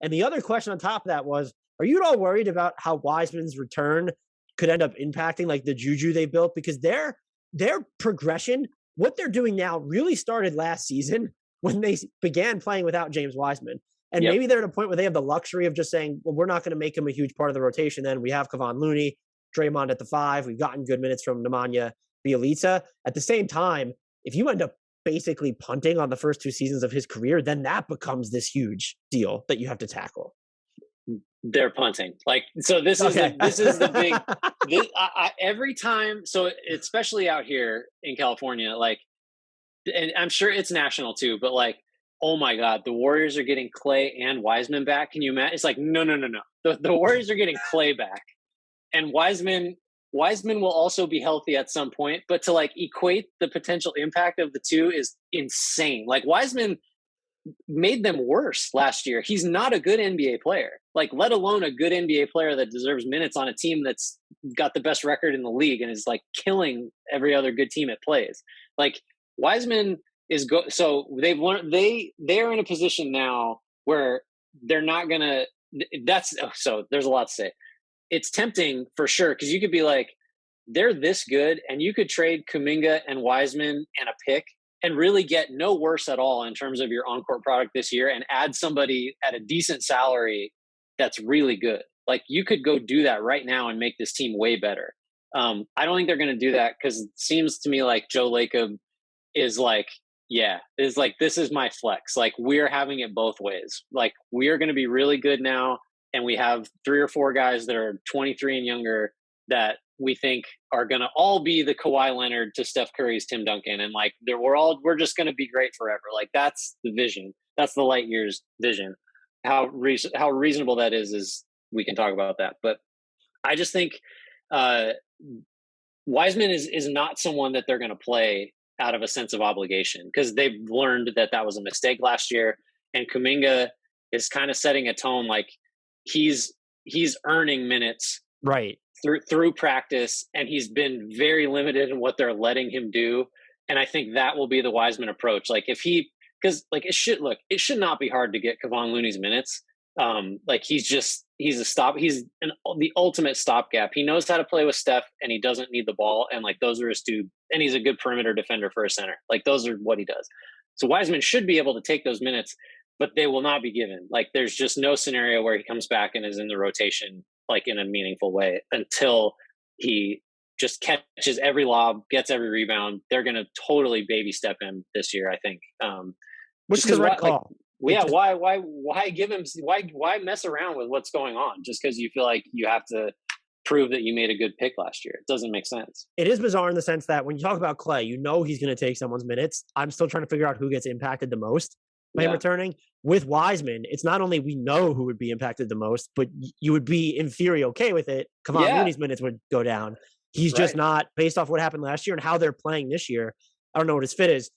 And the other question on top of that was, are you at all worried about how Wiseman's return could end up impacting like the juju they built? Because their progression, what they're doing now, really started last season when they began playing without James Wiseman. And Yep. maybe they're at a point where they have the luxury of just saying, well, we're not going to make him a huge part of the rotation. Then we have Kevon, Looney, Draymond at the 5. We've gotten good minutes from Nemanja, Bjelica. At the same time, if you end up basically punting on the first 2 seasons of his career, then that becomes this huge deal that you have to tackle. They're punting. Like, so this is the big, every time. So especially out here in California, like, and I'm sure it's national too, but like, oh my God, the Warriors are getting Clay and Wiseman back. Can you imagine? It's like, no. The Warriors are getting Clay back, and Wiseman will also be healthy at some point. But to like equate the potential impact of the two is insane. Like, Wiseman made them worse last year. He's not a good NBA player, like, let alone a good NBA player that deserves minutes on a team that's got the best record in the league and is like killing every other good team it plays. Like, Wiseman is so they've learned they're in a position now where they're not gonna. So there's a lot to say. It's tempting for sure, because you could be like, they're this good, and you could trade Kuminga and Wiseman and a pick and really get no worse at all in terms of your on-court product this year, and add somebody at a decent salary that's really good. Like, you could go do that right now and make this team way better. I don't think they're going to do that, because it seems to me like Joe Lacob is like, this is my flex. Like, we're having it both ways. Like, we are going to be really good now, and we have 3 or 4 guys that are 23 and younger that we think are going to all be the Kawhi Leonard to Steph Curry's Tim Duncan. And like, we're just going to be great forever. Like, that's the vision. That's the light years vision. How reasonable that is we can talk about that. But I just think Wiseman is not someone that they're going to play out of a sense of obligation, because they've learned that was a mistake last year. And Kuminga is kind of setting a tone. Like, he's earning minutes Right. through practice, and he's been very limited in what they're letting him do. And I think that will be the Wiseman approach. Like, because like, it should not be hard to get Kevon Looney's minutes. Like, he's the ultimate stopgap. He knows how to play with Steph, and he doesn't need the ball. And like, those are his two, and he's a good perimeter defender for a center. Like, those are what he does. So Wiseman should be able to take those minutes, but they will not be given. Like, there's just no scenario where he comes back and is in the rotation like in a meaningful way until he just catches every lob, gets every rebound. They're going to totally baby step him this year, I think. Which is the right call. Why give him? Why mess around with what's going on just because you feel like you have to prove that you made a good pick last year? It doesn't make sense. It is bizarre in the sense that when you talk about Clay, you know he's going to take someone's minutes. I'm still trying to figure out who gets impacted the most by him returning. With Wiseman, it's not only we know who would be impacted the most, but you would be in theory okay with it. Kevon Looney's minutes would go down. He's just not, based off what happened last year and how they're playing this year. I don't know what his fit is.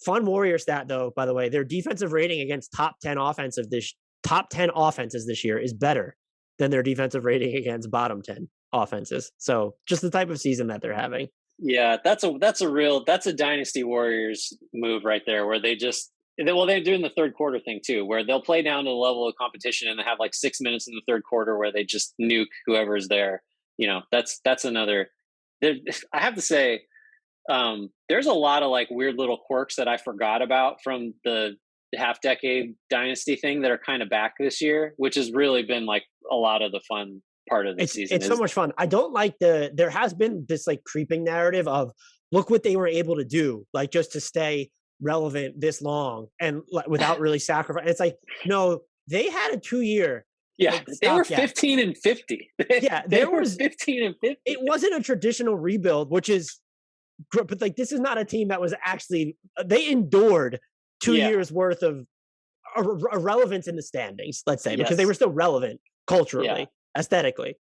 Fun Warrior stat, though, by the way, their defensive rating against top 10 offenses this year is better than their defensive rating against bottom 10 offenses. So just the type of season that they're having. Yeah, that's a Dynasty Warriors move right there, where they're doing the third quarter thing too, where they'll play down to the level of competition and they have like 6 minutes in the third quarter where they just nuke whoever's there. You know, that's another. I have to say, there's a lot of like weird little quirks that I forgot about from the half-decade Dynasty thing that are kind of back this year, which has really been like a lot of the fun part of the season. It's so much fun. I don't like there has been this like creeping narrative of look what they were able to do, like just to stay relevant this long and without really sacrifice. It's like, no, they had a 2-year. Yeah, they were 15 and 50. Yeah, they were 15 and 50. It wasn't a traditional rebuild, which is, but like this is not a team that was actually. They endured 2 years worth of irrelevance in the standings, let's say, because they were still relevant culturally, aesthetically.